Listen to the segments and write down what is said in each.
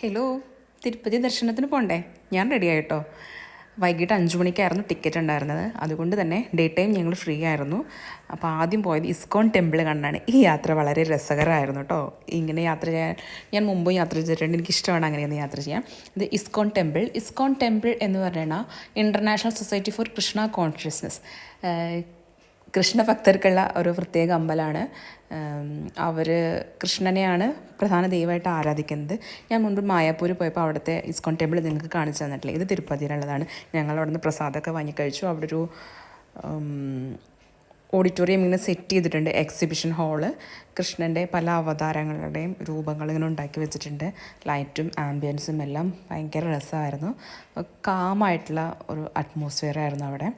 Hello, Tirupati ദർശനത്തിന് പോകണ്ടേ? ഞാൻ റെഡി ആയിട്ടോ. വൈകിട്ട് 5 മണിക്കായിരുന്നു ടിക്കറ്റ് ഉണ്ടായിരുന്നത്. അതുകൊണ്ട് തന്നെ ഡേ ടൈം ഞങ്ങൾ ഫ്രീ ആയിരുന്നു. അപ്പോൾ ആദ്യം പോയത് ഇസ്കോൺ ടെമ്പിൾ കണ്ടാണ്. ഈ യാത്ര വളരെ രസകരമായിരുന്നു കേട്ടോ. ഇങ്ങനെ യാത്ര ചെയ്യാൻ ഞാൻ മുമ്പും യാത്ര ചെയ്തിട്ടുണ്ട്. എനിക്കിഷ്ടമാണ് അങ്ങനെയൊന്ന് യാത്ര ചെയ്യാൻ. ഇത് ഇസ്കോൺ ടെമ്പിൾ എന്ന് പറഞ്ഞാൽ international society for Krishna consciousness, കൃഷ്ണഭക്തർക്കുള്ള ഒരു പ്രത്യേക അമ്പലമാണ്. അവർ കൃഷ്ണനെയാണ് പ്രധാന ദൈവമായിട്ട് ആരാധിക്കുന്നത്. ഞാൻ മുൻപ് മായാപ്പൂർ പോയപ്പോൾ അവിടുത്തെ ഇസ്കോൺ ടെമ്പിൾ നിങ്ങൾക്ക് കാണിച്ചു തന്നിട്ടില്ല. ഇത് തിരുപ്പതിയിലുള്ളതാണ്. ഞങ്ങൾ അവിടെ നിന്ന് പ്രസാദമൊക്കെ വാങ്ങി കഴിച്ചു. അവിടെ ഒരു ഓഡിറ്റോറിയം ഇങ്ങനെ സെറ്റ് ചെയ്തിട്ടുണ്ട്, എക്സിബിഷൻ ഹാള്. കൃഷ്ണൻ്റെ പല അവതാരങ്ങളുടെയും രൂപങ്ങൾ ഇങ്ങനെ ഉണ്ടാക്കി വെച്ചിട്ടുണ്ട്. ലൈറ്റും ആംബിയൻസും എല്ലാം ഭയങ്കര രസമായിരുന്നു. കാമായിട്ടുള്ള ഒരു അറ്റ്മോസ്ഫിയർ ആയിരുന്നു അവിടെ.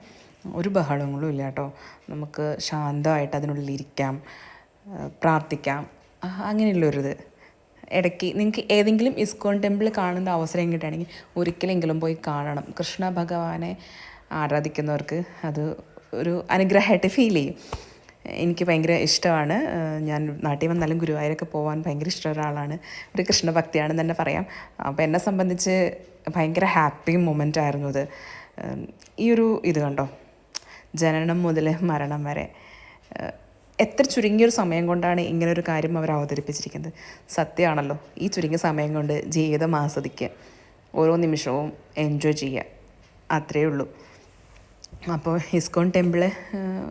ഒരു ബഹളങ്ങളും ഇല്ല കേട്ടോ. നമുക്ക് ശാന്തമായിട്ട് അതിനുള്ളിലിരിക്കാം, പ്രാർത്ഥിക്കാം, അങ്ങനെയുള്ളൊരിത്. ഇടയ്ക്ക് നിങ്ങൾക്ക് ഏതെങ്കിലും ഇസ്കോൺ ടെമ്പിൾ കാണുന്ന അവസരം കിട്ടുകയാണെങ്കിൽ ഒരിക്കലെങ്കിലും പോയി കാണണം. കൃഷ്ണ ഭഗവാനെ ആരാധിക്കുന്നവർക്ക് അത് ഒരു അനുഗ്രഹമായിട്ട് ഫീൽ ചെയ്യും. എനിക്ക് ഭയങ്കര ഇഷ്ടമാണ്. ഞാൻ നാട്ടിൽ വന്നാലും ഗുരുവായൂരൊക്കെ പോകാൻ ഭയങ്കര ഇഷ്ടമുള്ള ഒരാളാണ്. ഒരു കൃഷ്ണഭക്തിയാണെന്ന് തന്നെ പറയാം. അപ്പോൾ എന്നെ സംബന്ധിച്ച് ഭയങ്കര ഹാപ്പി മൊമെൻ്റ് ആയിരുന്നു അത്. ഈ ഒരു ഇത് കണ്ടോ, ജനനം മുതൽ മരണം വരെ എത്ര ചുരുങ്ങിയൊരു സമയം കൊണ്ടാണ് ഇങ്ങനൊരു കാര്യം അവർ അവതരിപ്പിച്ചിരിക്കുന്നത്. സത്യമാണല്ലോ, ഈ ചുരുങ്ങിയ സമയം കൊണ്ട് ജീവിതം ആസ്വദിക്കുക, ഓരോ നിമിഷവും എൻജോയ് ചെയ്യുക, അത്രയേ ഉള്ളൂ. അപ്പോൾ ഇസ്കോൺ ടെമ്പിള്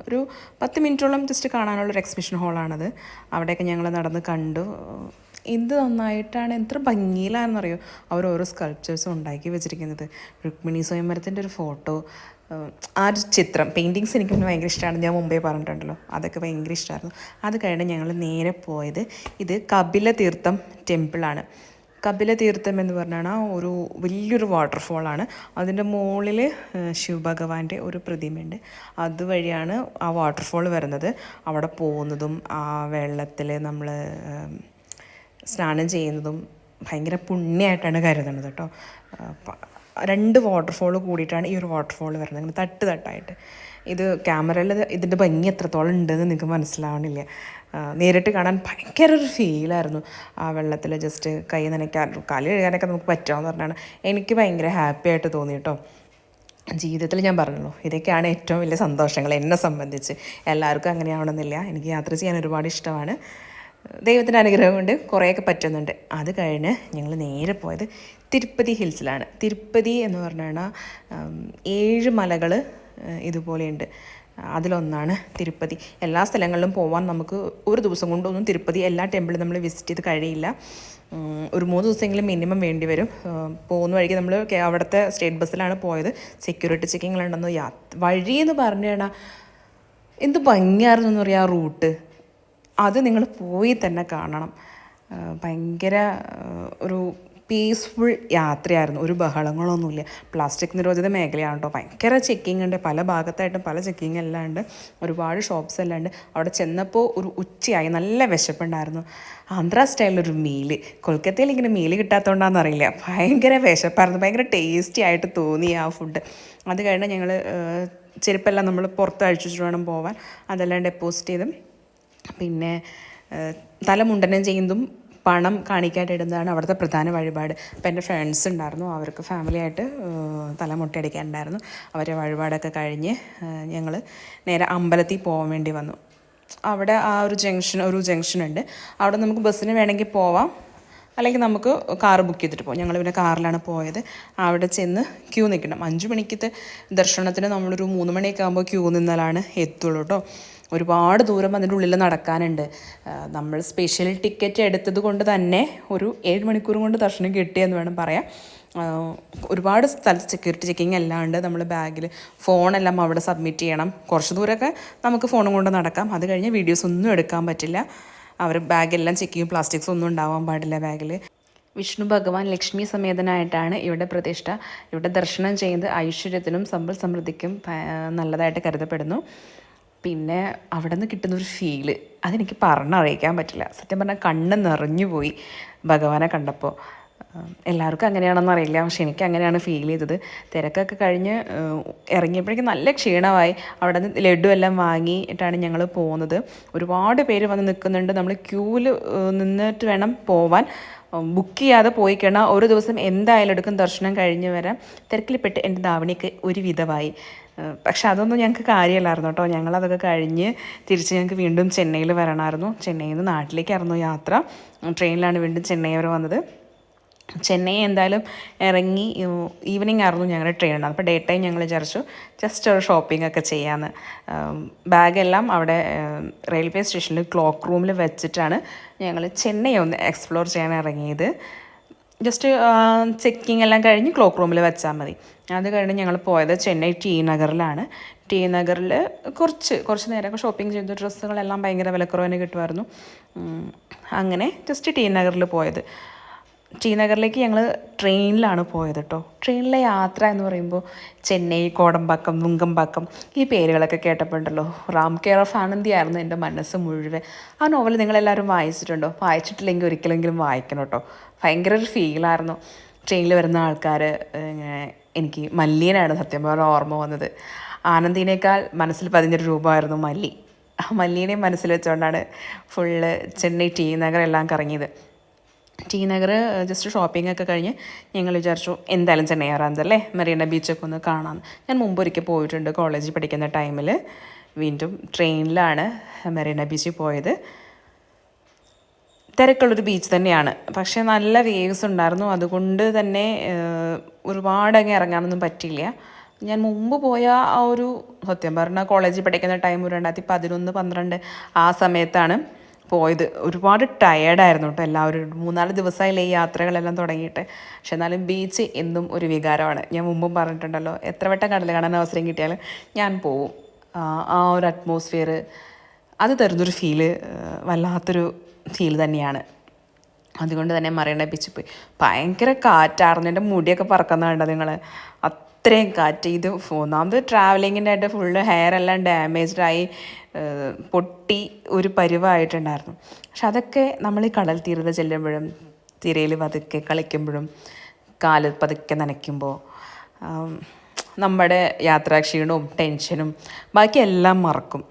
ഒരു 10 മിനിറ്റോളം ജസ്റ്റ് കാണാനുള്ളൊരു എക്സിബിഷൻ ഹാളാണത്. അവിടെയൊക്കെ ഞങ്ങൾ നടന്ന് കണ്ടു. ഇത് നന്നായിട്ടാണ്, എത്ര ഭംഗിയിലാണെന്നറിയോ അവർ ഓരോ സ്കൾപ്ചേഴ്സും ഉണ്ടാക്കി വെച്ചിരിക്കുന്നത്. രുക്മിണി സ്വയംവരത്തിൻ്റെ ഒരു ഫോട്ടോ, ആ ഒരു ചിത്രം, പെയിൻറ്റിങ്സ് എനിക്ക് ഭയങ്കര ഇഷ്ടമാണ്. ഞാൻ മുമ്പേ പറഞ്ഞിട്ടുണ്ടല്ലോ, അതൊക്കെ ഭയങ്കര ഇഷ്ടമായിരുന്നു. അത് കഴിഞ്ഞ് ഞങ്ങൾ നേരെ പോയത് ഇത് കപില തീർത്ഥം ടെമ്പിളാണ്. കപില തീർത്ഥം എന്ന് പറഞ്ഞാൽ ഒരു വലിയൊരു വാട്ടർഫോളാണ്. അതിൻ്റെ മുകളിൽ ശിവഭഗവാന്റെ ഒരു പ്രതിമയുണ്ട്. അതുവഴിയാണ് ആ വാട്ടർഫോൾ വരുന്നത്. അവിടെ പോകുന്നതും ആ വെള്ളത്തിൽ നമ്മൾ സ്നാനം ചെയ്യുന്നതും ഭയങ്കര പുണ്യമായിട്ടാണ് കരുതുന്നത് കേട്ടോ. 2 വാട്ടർഫോൾ കൂടിയിട്ടാണ് ഈ ഒരു വാട്ടർഫോൾ വരുന്നത്, അങ്ങനെ തട്ടായിട്ട്. ഇത് ക്യാമറയിൽ ഇതിൻ്റെ ഭംഗി എത്രത്തോളം ഉണ്ടെന്ന് നിങ്ങൾക്ക് മനസ്സിലാവണില്ല. നേരിട്ട് കാണാൻ ഭയങ്കര ഒരു ഫീലായിരുന്നു. ആ വെള്ളത്തിൽ ജസ്റ്റ് കൈ നനയ്ക്കാൻ, കാല് കഴുകാനൊക്കെ നമുക്ക് പറ്റുമെന്ന് പറഞ്ഞാണ് എനിക്ക് ഭയങ്കര ഹാപ്പി ആയിട്ട് തോന്നി കേട്ടോ. ജീവിതത്തിൽ ഞാൻ പറഞ്ഞല്ലോ, ഇതൊക്കെയാണ് ഏറ്റവും വലിയ സന്തോഷങ്ങൾ എന്നെ സംബന്ധിച്ച്. എല്ലാവർക്കും അങ്ങനെയാവണമെന്നില്ല. എനിക്ക് യാത്ര ചെയ്യാൻ ഒരുപാട് ഇഷ്ടമാണ്. ദൈവത്തിൻ്റെ അനുഗ്രഹം കൊണ്ട് കുറേയൊക്കെ പറ്റുന്നുണ്ട്. അത് കഴിഞ്ഞ് ഞങ്ങൾ നേരെ പോയത് തിരുപ്പതി ഹിൽസിലാണ്. തിരുപ്പതി എന്ന് പറഞ്ഞാൽ 7 മലകൾ ഇതുപോലെയുണ്ട്. അതിലൊന്നാണ് തിരുപ്പതി. എല്ലാ സ്ഥലങ്ങളിലും പോകാൻ നമുക്ക് ഒരു ദിവസം കൊണ്ടൊന്നും തിരുപ്പതി എല്ലാ ടെമ്പിളും നമ്മൾ വിസിറ്റ് ചെയ്ത് കഴിയില്ല. ഒരു 3 ദിവസമെങ്കിലും മിനിമം വേണ്ടി വരും. പോകുന്ന വഴിക്ക് നമ്മൾ അവിടുത്തെ സ്റ്റേറ്റ് ബസ്സിലാണ് പോയത്. സെക്യൂരിറ്റി ചെക്കിങ്ങിലുണ്ടെന്ന് വഴിയെന്ന് പറഞ്ഞു കഴിഞ്ഞാൽ എന്ത് ഭംഗിയായിരുന്നു എന്ന് പറയാം. ആ റൂട്ട് അത് നിങ്ങൾ പോയി തന്നെ കാണണം. ഭയങ്കര ഒരു പീസ്ഫുൾ യാത്രയായിരുന്നു. ഒരു ബഹളങ്ങളൊന്നുമില്ല. പ്ലാസ്റ്റിക് നിരോധിത മേഖലയാണ് കേട്ടോ. ഭയങ്കര ചെക്കിങ് ഉണ്ട്, പല ഭാഗത്തായിട്ടും പല ചെക്കിങ് എല്ലാം ഉണ്ട്. ഒരുപാട് ഷോപ്സ് എല്ലാം ഉണ്ട്. അവിടെ ചെന്നപ്പോൾ ഒരു ഉച്ചയായി, നല്ല വിശപ്പുണ്ടായിരുന്നു. ആന്ധ്ര സ്റ്റൈലിലൊരു മീല്, കൊൽക്കത്തയിൽ ഇങ്ങനെ മീല് കിട്ടാത്തതുകൊണ്ടാണെന്നറിയില്ല, ഭയങ്കര വിശപ്പായിരുന്നു. ഭയങ്കര ടേസ്റ്റി ആയിട്ട് തോന്നി ആ ഫുഡ്. അത് കഴിഞ്ഞ് ഞങ്ങൾ ചെരുപ്പെല്ലാം നമ്മൾ പുറത്ത് അഴിച്ചിട്ട് വേണം പോവാൻ. അതെല്ലാം ഡെപ്പോസിറ്റ് ചെയ്തും പിന്നെ തലമുണ്ടനം ചെയ്യുന്നതും പണം കാണിക്കാനായിട്ട് ഇടുന്നതാണ് അവിടുത്തെ പ്രധാന വഴിപാട്. അപ്പോൾ എൻ്റെ ഫ്രണ്ട്സ് ഉണ്ടായിരുന്നു, അവർക്ക് ഫാമിലിയായിട്ട് തല മുട്ടയടിക്കാനുണ്ടായിരുന്നു. അവരെ വഴിപാടൊക്കെ കഴിഞ്ഞ് ഞങ്ങൾ നേരെ അമ്പലത്തിൽ പോകാൻ വേണ്ടി വന്നു. അവിടെ ആ ഒരു ജംഗ്ഷനുണ്ട്. അവിടെ നമുക്ക് ബസ്സിന് വേണമെങ്കിൽ പോവാം, അല്ലെങ്കിൽ നമുക്ക് കാർ ബുക്ക് ചെയ്തിട്ട് പോകും. ഞങ്ങൾ പിന്നെ കാറിലാണ് പോയത്. അവിടെ ചെന്ന് ക്യൂ നിൽക്കണം. 5 മണിക്കത്തെ ദർശനത്തിന് നമ്മളൊരു 3 മണിയൊക്കെ ആകുമ്പോൾ ക്യൂ നിന്നാലാണ് എത്തുള്ളൂ കേട്ടോ. ഒരുപാട് ദൂരം അതിൻ്റെ ഉള്ളിൽ നടക്കാനുണ്ട്. നമ്മൾ സ്പെഷ്യൽ ടിക്കറ്റ് എടുത്തത് കൊണ്ട് തന്നെ ഒരു 7 മണിക്കൂർ കൊണ്ട് ദർശനം കിട്ടിയെന്ന് വേണം പറയാം. ഒരുപാട് സ്ഥലത്ത് സെക്യൂരിറ്റി ചെക്കിങ് എല്ലാം ഉണ്ട്. നമ്മൾ ബാഗിൽ ഫോണെല്ലാം അവിടെ സബ്മിറ്റ് ചെയ്യണം. കുറച്ച് ദൂരമൊക്കെ നമുക്ക് ഫോണും കൊണ്ട് നടക്കാം. അത് കഴിഞ്ഞ് വീഡിയോസ് ഒന്നും എടുക്കാൻ പറ്റില്ല. അവർ ബാഗെല്ലാം ചെക്ക് ചെയ്യും. പ്ലാസ്റ്റിക്സ് ഒന്നും ഉണ്ടാവാൻ പാടില്ല ബാഗിൽ. വിഷ്ണു ഭഗവാൻ ലക്ഷ്മി സമേതനായിട്ടാണ് ഇവിടെ പ്രതിഷ്ഠ. ഇവിടെ ദർശനം ചെയ്യുന്നത് ഐശ്വര്യത്തിനും സമ്പൽ സമൃദ്ധിക്കും നല്ലതായിട്ട് കരുതപ്പെടുന്നു. പിന്നെ അവിടെ നിന്ന് കിട്ടുന്നൊരു ഫീല് അതെനിക്ക് പറഞ്ഞറിയിക്കാൻ പറ്റില്ല. സത്യം പറഞ്ഞാൽ കണ്ണ് നിറഞ്ഞു പോയി ഭഗവാനെ കണ്ടപ്പോൾ. എല്ലാവർക്കും അങ്ങനെയാണെന്ന് അറിയില്ല, പക്ഷെ എനിക്ക് അങ്ങനെയാണ് ഫീൽ ചെയ്തത്. തിരക്കൊക്കെ കഴിഞ്ഞ് ഇറങ്ങിയപ്പോഴേക്കും നല്ല ക്ഷീണമായി. അവിടെ നിന്ന് ലഡു എല്ലാം വാങ്ങിയിട്ടാണ് ഞങ്ങൾ പോകുന്നത്. ഒരുപാട് പേര് വന്ന് നിൽക്കുന്നുണ്ട്. നമ്മൾ ക്യൂവിൽ നിന്നിട്ട് വേണം പോവാൻ. ബുക്ക് ചെയ്യാതെ പോയി കഴിഞ്ഞാൽ ഒരു ദിവസം എന്തായാലും എടുക്കും ദർശനം കഴിഞ്ഞ് വരാൻ. തിരക്കിൽപ്പെട്ട് എൻ്റെ ധാവണിക്ക് ഒരു വിധമായി. പക്ഷെ അതൊന്നും ഞങ്ങൾക്ക് കാര്യമല്ലായിരുന്നു കേട്ടോ. ഞങ്ങളതൊക്കെ കഴിഞ്ഞ് തിരിച്ച് ഞങ്ങൾക്ക് വീണ്ടും ചെന്നൈയിൽ വരണമായിരുന്നു. ചെന്നൈയിൽ നിന്ന് നാട്ടിലേക്കായിരുന്നു യാത്ര. ട്രെയിനിലാണ് വീണ്ടും ചെന്നൈ വരെ വന്നത്. ചെന്നൈ എന്തായാലും ഇറങ്ങി ഈവനിങ് ആയിരുന്നു ഞങ്ങളുടെ ട്രെയിൻ ഉണ്ടാകും. അപ്പോൾ ഡേ ടൈം ഞങ്ങൾ വിചാരിച്ചു ജസ്റ്റ് ഒരു ഷോപ്പിംഗ് ഒക്കെ ചെയ്യാമെന്ന്. ബാഗെല്ലാം അവിടെ റെയിൽവേ സ്റ്റേഷനിൽ ക്ലോക്ക് റൂമിൽ വെച്ചിട്ടാണ് ഞങ്ങൾ ചെന്നൈ ഒന്ന് എക്സ്പ്ലോർ ചെയ്യാൻ ഇറങ്ങിയത്. ജസ്റ്റ് ചെക്കിങ് എല്ലാം കഴിഞ്ഞ് ക്ലോക്ക് റൂമിൽ വെച്ചാൽ മതി. അത് കഴിഞ്ഞ് ഞങ്ങൾ പോയത് ചെന്നൈ ടി നഗറിലാണ്. ടി നഗറിൽ കുറച്ച് നേരമൊക്കെ ഷോപ്പിംഗ് ചെയ്തു. ഡ്രസ്സുകളെല്ലാം ഭയങ്കര വിലക്കുറവിന് കിട്ടുമായിരുന്നു. അങ്ങനെ ജസ്റ്റ് ടി നഗറിൽ പോയത്. ടി നഗറിലേക്ക് ഞങ്ങൾ ട്രെയിനിലാണ് പോയത് കേട്ടോ. ട്രെയിനിലെ യാത്ര എന്ന് പറയുമ്പോൾ ചെന്നൈ, കോടമ്പാക്കം, നുങ്കമ്പാക്കം ഈ പേരുകളൊക്കെ കേട്ടപ്പോണ്ടല്ലോ റാം കെയർ ഓഫ് ആനന്ദി ആയിരുന്നു എൻ്റെ മനസ്സ് മുഴുവൻ. ആ നോവൽ നിങ്ങളെല്ലാവരും വായിച്ചിട്ടുണ്ടോ? വായിച്ചിട്ടില്ലെങ്കിൽ ഒരിക്കലെങ്കിലും വായിക്കണം കേട്ടോ. ഭയങ്കര ഒരു ഫീലായിരുന്നു. ട്രെയിനിൽ വരുന്ന ആൾക്കാർ ഇങ്ങനെ എനിക്ക് മല്ലിയനാണ് സത്യം പറഞ്ഞാൽ ഓർമ്മ വന്നത്. ആനന്ദിനേക്കാൾ മനസ്സിൽ പതിഞ്ഞൊരു രൂപമായിരുന്നു മല്ലി. ആ മല്ലീനെയും മനസ്സിൽ വെച്ചുകൊണ്ടാണ് ഫുള്ള് ചെന്നൈ ടി നഗറെല്ലാം കറങ്ങിയത്. ടി നഗർ ജസ്റ്റ് ഷോപ്പിംഗ് ഒക്കെ കഴിഞ്ഞ് ഞങ്ങൾ വിചാരിച്ചു എന്തായാലും ചെന്നൈ വരാന്തല്ലേ മെറീന ബീച്ചൊക്കെ ഒന്ന് കാണാമെന്ന്. ഞാൻ മുമ്പ് ഒരിക്കൽ പോയിട്ടുണ്ട് കോളേജിൽ പഠിക്കുന്ന ടൈമിൽ. വീണ്ടും ട്രെയിനിലാണ് മെറീന ബീച്ചിൽ പോയത്. തിരക്കുള്ളൊരു ബീച്ച് തന്നെയാണ്, പക്ഷേ നല്ല വേവ്സ് ഉണ്ടായിരുന്നു. അതുകൊണ്ട് തന്നെ ഒരുപാടങ്ങ് ഇറങ്ങാനൊന്നും പറ്റിയില്ല. ഞാൻ മുമ്പ് പോയ ആ ഒരു സത്യം പറഞ്ഞാൽ കോളേജിൽ പഠിക്കുന്ന ടൈം 2011, 12 ആ സമയത്താണ് പോയത്. ഒരുപാട് ടയേർഡായിരുന്നു കേട്ടോ എല്ലാവരും. 3-4 ദിവസമായില്ലേ ഈ യാത്രകളെല്ലാം തുടങ്ങിയിട്ട്. പക്ഷെ എന്നാലും ബീച്ച് എന്നും ഒരു വികാരമാണ്. ഞാൻ മുമ്പും പറഞ്ഞിട്ടുണ്ടല്ലോ, എത്ര വട്ടം കടൽ കാണാൻ അവസരം കിട്ടിയാലും ഞാൻ പോവും. ആ ഒരു അറ്റ്മോസ്ഫിയർ അത് തരുന്നൊരു ഫീല് വല്ലാത്തൊരു ഫീൽ തന്നെയാണ്. അതുകൊണ്ട് തന്നെ മറീന ബീച്ചിൽ പോയി. ഭയങ്കര കാറ്റായിരുന്നു. എൻ്റെ മുടിയൊക്കെ പറക്കുന്ന കണ്ടോ നിങ്ങൾ? അത്രയും കാറ്റ്. ഇത് ഒന്നാമത് ട്രാവലിങ്ങിൻ്റെ ആയിട്ട് ഫുള്ള് ഹെയർ എല്ലാം ഡാമേജ്ഡായി പൊട്ടി ഒരു പരുവായിട്ടുണ്ടായിരുന്നു. പക്ഷെ അതൊക്കെ നമ്മൾ ഈ കടൽ തീരത്ത് ചെല്ലുമ്പോഴും തിരയിൽ പതുക്കെ കളിക്കുമ്പോഴും കാല് പതുക്കെ നനയ്ക്കുമ്പോൾ നമ്മുടെ യാത്രാക്ഷീണവും ടെൻഷനും ബാക്കി എല്ലാം മറക്കും.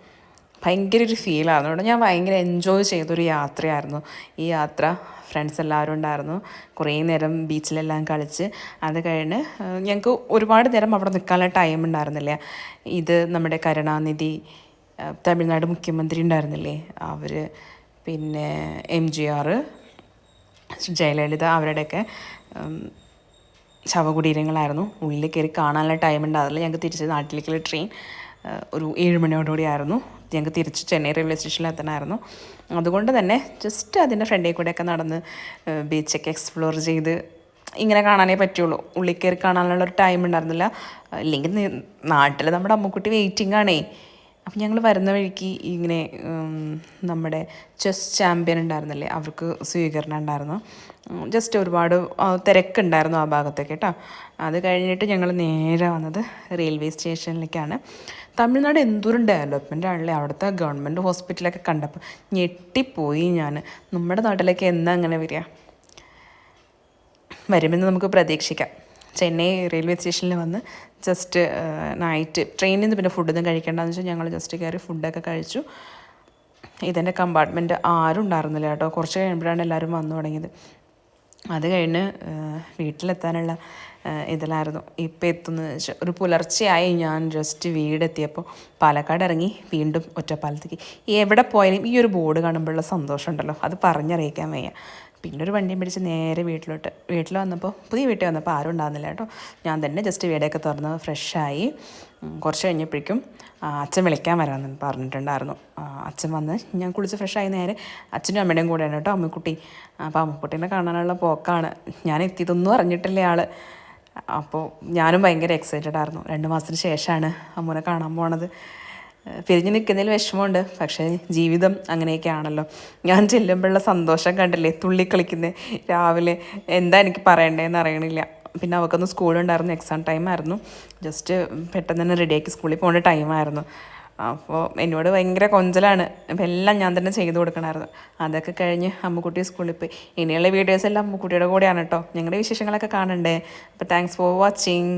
ഭയങ്കര ഒരു ഫീലായിരുന്നു. അതുകൊണ്ട് ഞാൻ ഭയങ്കര എൻജോയ് ചെയ്തൊരു യാത്രയായിരുന്നു ഈ യാത്ര. ഫ്രണ്ട്സ് എല്ലാവരും ഉണ്ടായിരുന്നു. കുറേ നേരം ബീച്ചിലെല്ലാം കളിച്ച് അത് കഴിഞ്ഞ് ഞങ്ങൾക്ക് ഒരുപാട് നേരം അവിടെ നിൽക്കാനുള്ള ടൈം ഉണ്ടായിരുന്നില്ല. ഇത് നമ്മുടെ കരുണാനിധി, തമിഴ്നാട് മുഖ്യമന്ത്രി ഉണ്ടായിരുന്നില്ലേ അവർ, പിന്നെ MGR, ജയലളിത, അവരുടെയൊക്കെ ശവകുടീരങ്ങളായിരുന്നു. ഉള്ളിൽ കയറി കാണാനുള്ള ടൈം ഉണ്ടായിരുന്നില്ല. ഞങ്ങൾക്ക് തിരിച്ച് നാട്ടിലേക്കുള്ള ട്രെയിൻ ഒരു 7 മണിയോടുകൂടി ആയിരുന്നു. ഞങ്ങൾക്ക് തിരിച്ച് ചെന്നൈ റെയിൽവേ സ്റ്റേഷനിൽ എത്താനായിരുന്നു. അതുകൊണ്ട് തന്നെ ജസ്റ്റ് അതിൻ്റെ ഫ്രണ്ടിൽ കൂടെയൊക്കെ നടന്ന് ബീച്ചൊക്കെ എക്സ്പ്ലോർ ചെയ്ത് ഇങ്ങനെ കാണാനേ പറ്റുള്ളൂ. ഉള്ളിൽ കയറി കാണാനുള്ളൊരു ടൈം ഉണ്ടായിരുന്നില്ല. ഇല്ലെങ്കിൽ നാട്ടിൽ നമ്മുടെ അമ്മുക്കുട്ടി വെയിറ്റിംഗ് ആണേ. അപ്പം ഞങ്ങൾ വരുന്ന വഴിക്ക് ഇങ്ങനെ നമ്മുടെ ചെസ് ചാമ്പ്യൻ ഉണ്ടായിരുന്നില്ലേ, അവർക്ക് സ്വീകരണം ഉണ്ടായിരുന്നു. ജസ്റ്റ് ഒരുപാട് തിരക്കുണ്ടായിരുന്നു ആ ഭാഗത്തൊക്കെ കേട്ടോ. അത് കഴിഞ്ഞിട്ട് ഞങ്ങൾ നേരെ വന്നത് റെയിൽവേ സ്റ്റേഷനിലേക്കാണ്. തമിഴ്നാട് എന്തോരം ഡെവലപ്മെൻ്റ് ആണല്ലേ. അവിടുത്തെ ഗവൺമെൻറ് ഹോസ്പിറ്റലൊക്കെ കണ്ടപ്പോൾ ഞെട്ടിപ്പോയി ഞാൻ. നമ്മുടെ നാട്ടിലേക്ക് എന്നാ അങ്ങനെ വരിക? വരുമെന്ന് നമുക്ക് പ്രതീക്ഷിക്കാം. ചെന്നൈ റെയിൽവേ സ്റ്റേഷനിൽ വന്ന് ജസ്റ്റ് നൈറ്റ് ട്രെയിനിൽ നിന്ന് പിന്നെ ഫുഡൊന്നും കഴിക്കേണ്ടതെന്ന് വെച്ചാൽ ഞങ്ങൾ ജസ്റ്റ് കയറി ഫുഡൊക്കെ കഴിച്ചു. ഇതെൻ്റെ കമ്പാർട്ട്മെൻറ്റ് ആരും ഉണ്ടായിരുന്നില്ല കേട്ടോ. കുറച്ച് കഴിയുമ്പോഴാണ് എല്ലാവരും വന്നു തുടങ്ങിയത്. അത് കഴിഞ്ഞ് വീട്ടിലെത്താനുള്ള ഇതിലായിരുന്നു. ഇപ്പം എത്തുന്നത് വെച്ചാൽ ഒരു പുലർച്ചെയായി. ഞാൻ ജസ്റ്റ് വീടെത്തിയപ്പോൾ പാലക്കാട് ഇറങ്ങി വീണ്ടും ഒറ്റപ്പാലത്തേക്ക്. എവിടെ പോയാലും ഈ ഒരു ബോർഡ് കാണുമ്പോഴുള്ള സന്തോഷം ഉണ്ടല്ലോ, അത് പറഞ്ഞറിയിക്കാൻ വയ്യ. പിന്നെ ഒരു വണ്ടിയും പിടിച്ച് നേരെ വീട്ടിൽ വന്നപ്പോൾ പുതിയ വീട്ടിൽ വന്നപ്പോൾ ആരും ഉണ്ടാകുന്നില്ല കേട്ടോ. ഞാൻ തന്നെ ജസ്റ്റ് വീടൊക്കെ തുറന്ന് ഫ്രഷായി. കുറച്ച് കഴിഞ്ഞപ്പോഴേക്കും അച്ഛൻ വിളിക്കാൻ വരാമെന്ന് പറഞ്ഞിട്ടുണ്ടായിരുന്നു. അച്ഛൻ വന്ന് ഞാൻ കുളിച്ച് ഫ്രഷായി നേരെ അച്ഛനും അമ്മയുടെയും കൂടെയാണ് കേട്ടോ അമ്മിക്കുട്ടി. അപ്പോൾ അമ്മിക്കുട്ടീനെ കാണാനുള്ള പോക്കാണ്. ഞാൻ എത്തിയതൊന്നും അറിഞ്ഞിട്ടില്ല ആൾ. അപ്പോൾ ഞാനും ഭയങ്കര എക്സൈറ്റഡ് ആയിരുന്നു. 2 മാസത്തിന് ശേഷമാണ് അമ്മൂനെ കാണാൻ പോണത്. പിരിഞ്ഞ് നിൽക്കുന്നതിൽ വിഷമമുണ്ട്, പക്ഷേ ജീവിതം അങ്ങനെയൊക്കെയാണല്ലോ. ഞാൻ ചെല്ലുമ്പോഴുള്ള സന്തോഷം കണ്ടില്ലേ, തുള്ളിക്കളിക്കുന്നത്. രാവിലെ എന്താ എനിക്ക് പറയണ്ടേന്ന് അറിയണില്ല. പിന്നെ അവൾക്കൊന്ന് സ്കൂളുണ്ടായിരുന്നു, എക്സാം ടൈമായിരുന്നു. ജസ്റ്റ് പെട്ടെന്ന് തന്നെ റെഡിയാക്കി സ്കൂളിൽ പോകേണ്ട ടൈമായിരുന്നു. അപ്പോൾ എന്നോട് ഭയങ്കര കൊഞ്ചലാണ്. അപ്പം എല്ലാം ഞാൻ തന്നെ ചെയ്ത് കൊടുക്കണമായിരുന്നു. അതൊക്കെ കഴിഞ്ഞ് അമ്മുക്കുട്ടി സ്കൂളിൽ പോയി. ഇനിയുള്ള വീഡിയോസ് എല്ലാം അമ്മുക്കുട്ടിയുടെ കൂടെയാണ് കേട്ടോ. ഞങ്ങളുടെ വിശേഷങ്ങളൊക്കെ കാണണ്ടേ. അപ്പോൾ താങ്ക്സ് ഫോർ വാച്ചിങ്.